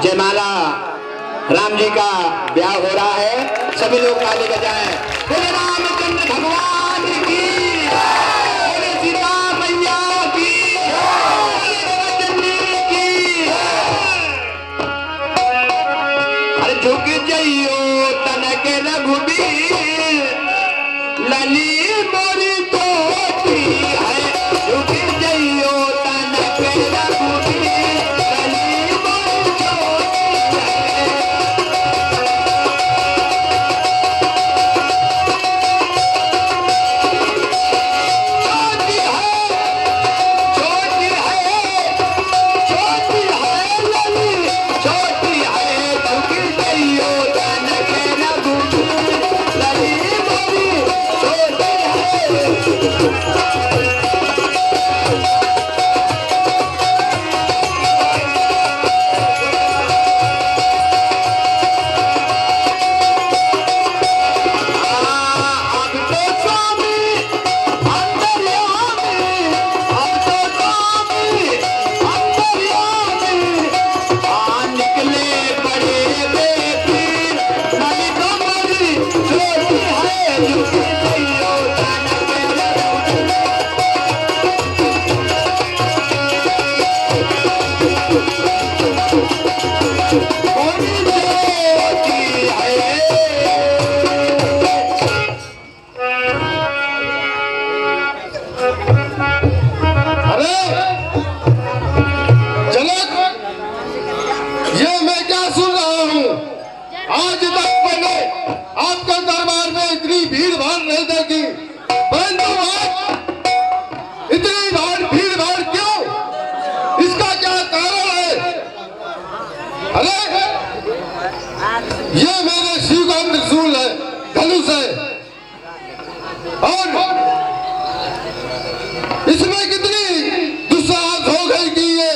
जयमाला राम जी का ब्याह हो रहा है, सभी लोग ताली बजाएं। बोले रामचंद्र भगवान की, बोले सीता मैया की, बोले रामचंद्र की। अरे झुक जइयो तनक रघुबीर, लली मोरी तोती है। झुक जइयो तनक रघुबीर, ये मेरे शिव का त्रिशूल है, धनुष है, और इसमें कितनी दुस्साहस हो गई कि ये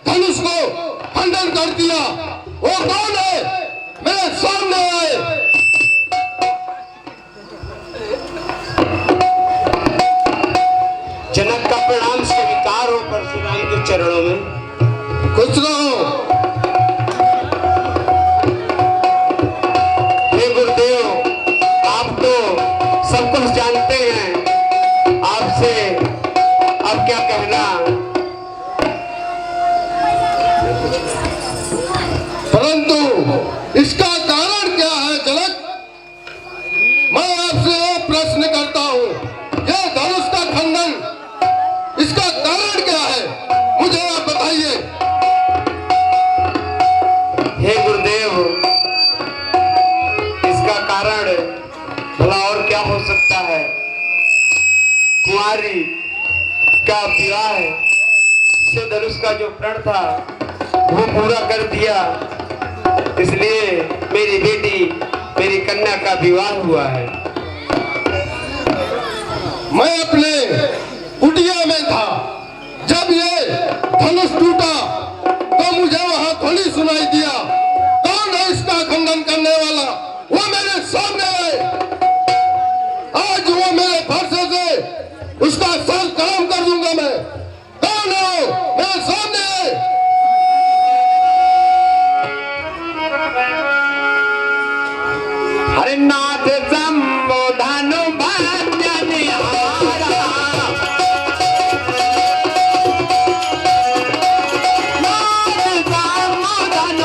धनुष को खंडन कर दिया। वो कौन है? मेरे सामने आए। जनक का प्रणाम स्वीकार हो परशुराम के चरणों में। कुछ रहो। सब कुछ जानते हैं, आपसे अब क्या कहना। परंतु इसका कारण क्या है जनक? मैं आपसे एक प्रश्न करता हूँ, यह धनुष का खंडन, इसका कारण क्या है? मुझे आप बताइए। हे गुरुदेव, इसका कारण भला और क्या हो सकता है? कुंवारी का विवाह से धनुष का जो प्रण था वो पूरा कर दिया, इसलिए मेरी बेटी, मेरी कन्या का विवाह हुआ है। मैं अपने कुटिया में था, जब ये धनुष टूटा तो मुझे वहां ध्वनि सुनाई दिया। कौन है इसका खंडन करने वाला? वो मेरे सामने आए। आज वो मेरे भरोसे से उसका सर कलम कर दूंगा मैं। कौन हो? मेरे सामने आए। हरे नाथ संबोधन भजन हारा, नाथ संबोधन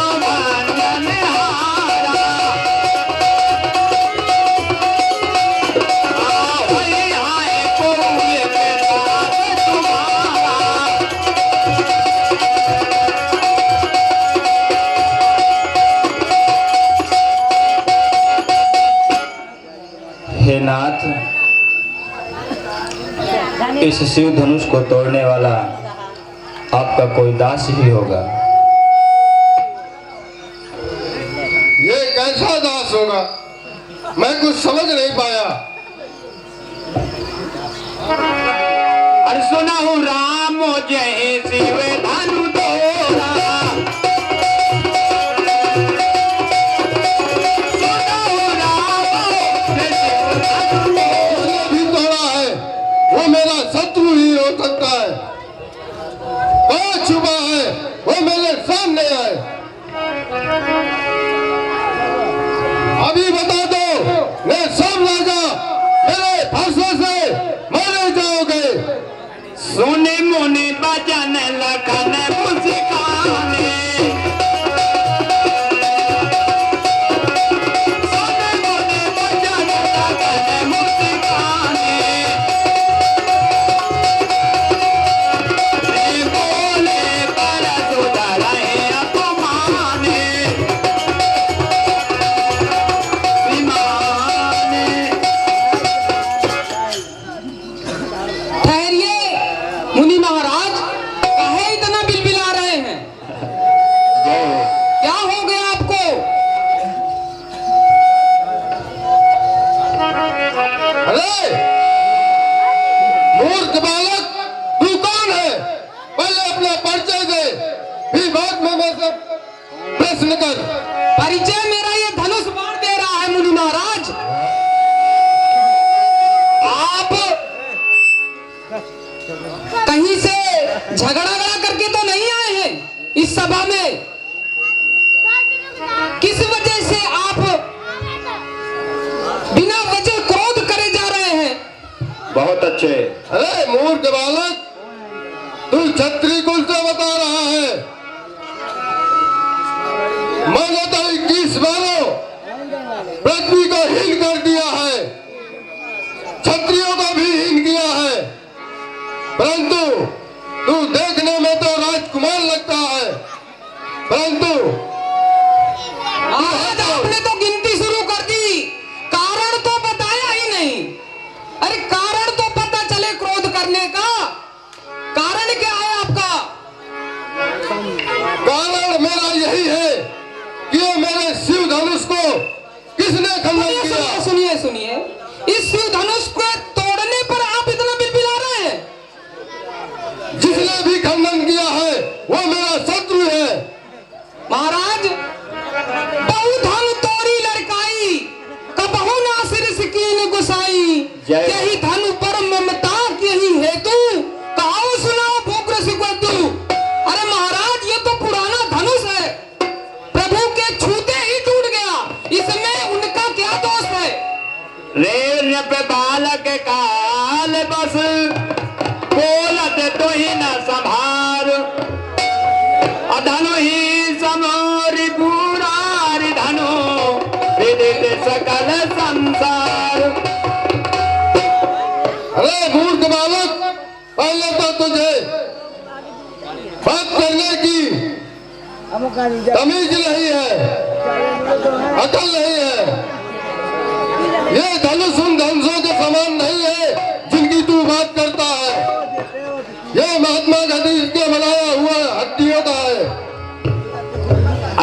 नाथ, इस शिव धनुष को तोड़ने वाला आपका कोई दास ही होगा। ये कैसा दास होगा, मैं कुछ समझ नहीं पाया। अरे सुना हूँ राम जय शिव धनु तोड़ा, सुना हूँ राम जय शिव धनु उसने भी तोड़ा है, वो मेरा शत्रु ही हो सकता है। कहाँ छुपा है, वो मेरे सामने आए। अभी बता दो, मैं सब राजा मेरे फरसों से मारे जाओगे। सुने मुनि बजन लखन मुस्काने, सुने मुनि बजन लखन मुस्काने, बोले पर सुधरे अपमाने, विमाने। ठहरिए मुनि महाराज, काहे इतना बिलबिला रहे हैं? क्या हो गया आपको? अरे मूर्ख बालक, तू कौन है? पहले अपना परिचय दे, फिर बाद में मैं सब प्रश्न कर। परिचय मेरा ये धनुष बाण दे रहा है मुनि महाराज। आप कहीं से झगड़ा करके तो नहीं आए हैं इस सभा में? किस वजह से आप बिना वजह क्रोध करे जा रहे हैं? बहुत अच्छे। अरे मूर्ख बालक, तू क्षत्रिय कुल से बता रहा है। मैंने तो 21 बारों पृथ्वी को हीन कर दिया है, क्षत्रियों को भी हीन किया है, परंतु तू देखने में तो राजकुमार लगता है। परंतु आज आपने तो गिनती शुरू कर दी, कारण तो बताया ही नहीं। अरे कारण तो पता चले क्रोध करने का। कारण क्या है आपका? कारण मेरा यही है कि ये मेरे शिव धनुष को किसने खंडन किया। सुनिए सुनिए, इस शिव धनुष को तोड़ने पर आप इतना बिलबिला रहे हैं? जिसने भी खंडन किया है वो मेरा शत्रु है। महाराज, बहु धन तोरी लड़काई, कबहु ना सिर सिकीन गुसाई, जय। यही धन पर ममता यही हेतु, कहो सुनाओ भूग्र सिकंदू। अरे महाराज, ये तो पुराना धनुष है, प्रभु के छूते ही टूट गया, इसमें उनका क्या दोष है? रेल पे बालक काल बस, बोलत तो ही न संभार, अधनु ही समोरी पुरारी धनु, विदित सकल संसार। अरे मूर्ख बालक, पहले तो तुझे बात करने की तमीज नहीं है, अकल नहीं है। ये धनुष उन धनुषों के समान नहीं है जिनकी तू बात करता है। ये महात्मा गांधी के बनाया हुआ हड्डियों का है।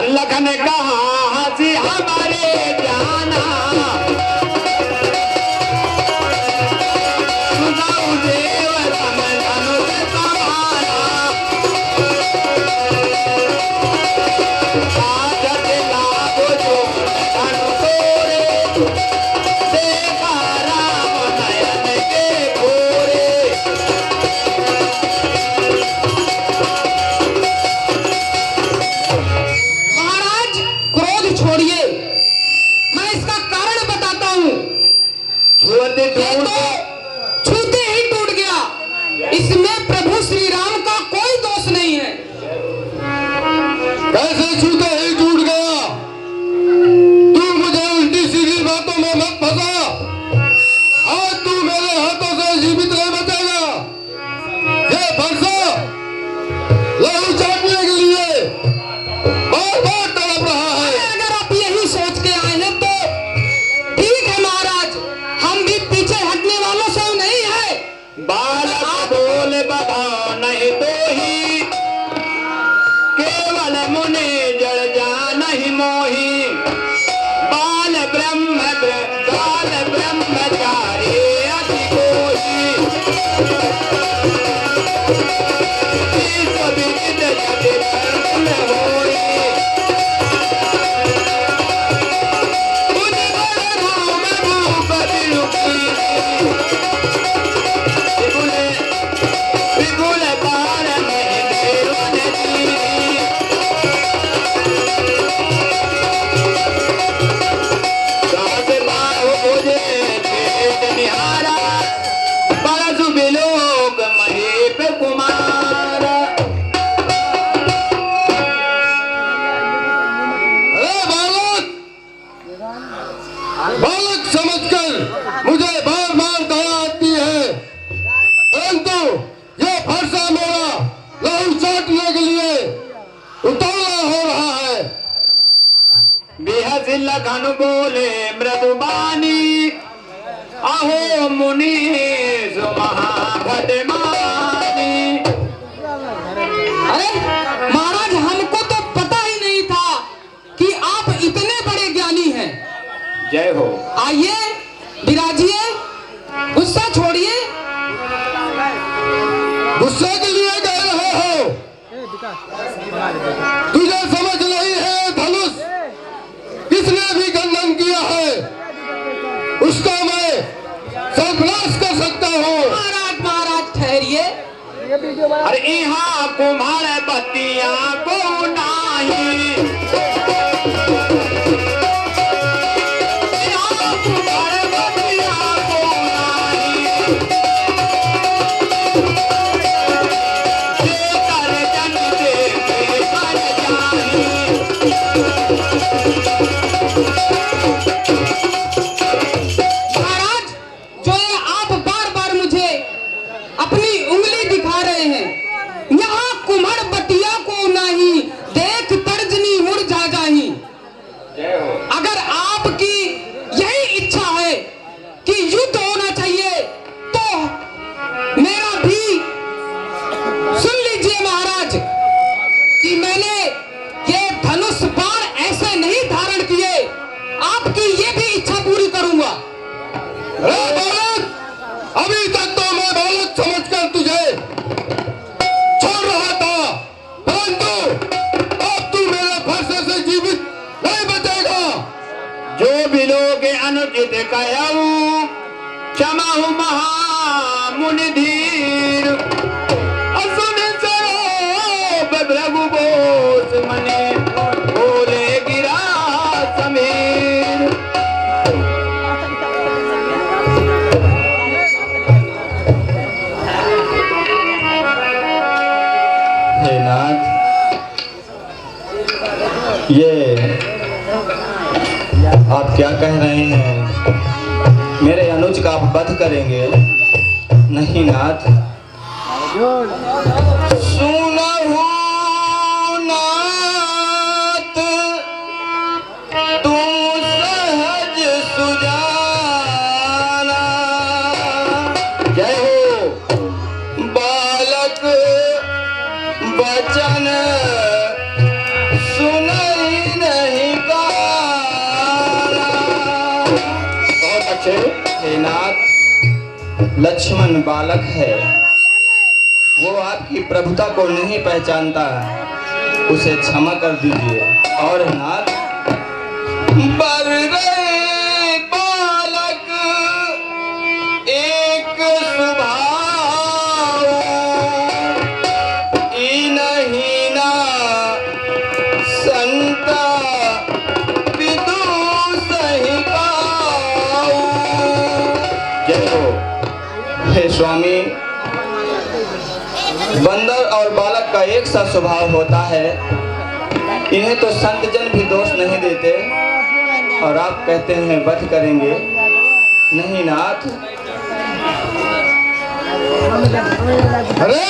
अल्लाह ने कहा हंसी हमारे जाना, सुनाऊ देव समझानो से समाना, साजत लाभो जो धनु तोरे, देखा राम नयन के भोरे। महाराज, क्रोध छोड़िए, मैं इसका कारण बताता हूँ। छुअते ये दूर तो छूते ही टूट गया, इसमें प्रभु श्री राम का कोई दोष नहीं है। कैसे छूते ही टूट गया? तू मुझे उल्टी सीधी बातों में मत फंसा। आज तू मेरे हाथों से जीवित नहीं बचेगा। ये फरसा लहू चाटने के लिए बार बार तड़प रहा है। अगर आप यही सोच के आए हैं तो ठीक है महाराज, हम भी बालक बोले बधा नहीं तो ही केवल मुनि जड़ जा नहीं मोही बाल ब्रह्मचारी अति कोही विश्व विदित जति धर्म होई मुनि बलराम भूपति विपुल पार नहीं देवन दीनी सास बाहु मुझे भेद निहारा परसु बिलोक महेप कुमार। अरे बालक, बालक समझकर मुझे बार बार दया आती है, परंतु ये फरसा मेरा लहू चाटने के लिए उतावला हो रहा है। बिहस लखन बोले मृदुबानी अहो मुनि महाभट मानी। अरे महाराज, हमको तो पता ही नहीं था कि आप इतने बड़े ज्ञानी हैं। जय हो। आइए विराजिए, गुस्सा छोड़िए। गुस्से के लिए कह रहे हो? तुझे समझ नहीं है धनुष किसने भी खंडन किया है उसका मैं सर्वनाश कर सकता हूँ। महाराज महाराज ठहरिए। अरे यहाँ कुम्हार बत्तियां को नाही यहाँ कुम्हार बत्तियां को नाही जेकर जन देखे बन जाही महाराज, जो ये आप बार बार मुझे अपनी उंगली दिखा रहे हैं, यहाँ कुम्हार बटिया को नहीं देख तर्जनी मुड़ जा जाही। जय हो। अगर आपकी यही इच्छा है कि युद्ध होना चाहिए तो मेरा भी सुन लीजिए महाराज कि मैंने ये धनुष बाण ऐसे नहीं धारण किए, आपकी ये भी इच्छा पूरी करूंगा। अरे बालक, अभी तक तो मैं बालक समझकर तुझे छोड़ रहा था, परंतु अब तू मेरे फरसे से जीवित नहीं बचेगा। जो बिलोगे अनुचित कहूँ क्षमाहु महामुनि धीर असुन सरोब भृगुबोस मने बोले गिरा समीर। हे नाथ, ये आप क्या कह रहे हैं? मेरे अनुज का आप वध करेंगे? नहीं नाथ। सुनहु नाथ तुम सहज सुजाना। जय हो। बालक बचन सुनई नहीं गाना। बहुत अच्छे। हे नाथ, लक्ष्मण बालक है, वो आपकी प्रभुता को नहीं पहचानता, उसे क्षमा कर दीजिए। और नाथ, बर रे बालक एक स्वभाव नहीं ना संता विदुष ही काऊ। जय हो। हे स्वामी, बंदर और बालक का एक सा स्वभाव होता है, इन्हें तो संत जन भी दोष नहीं देते, और आप कहते हैं वध करेंगे? नहीं नाथ। अरे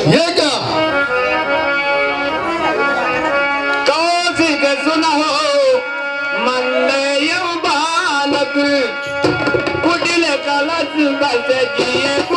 ये क्या? कौशिक सुनो मंदय बालक कुटिल तिलक लक्ष्मण से जिए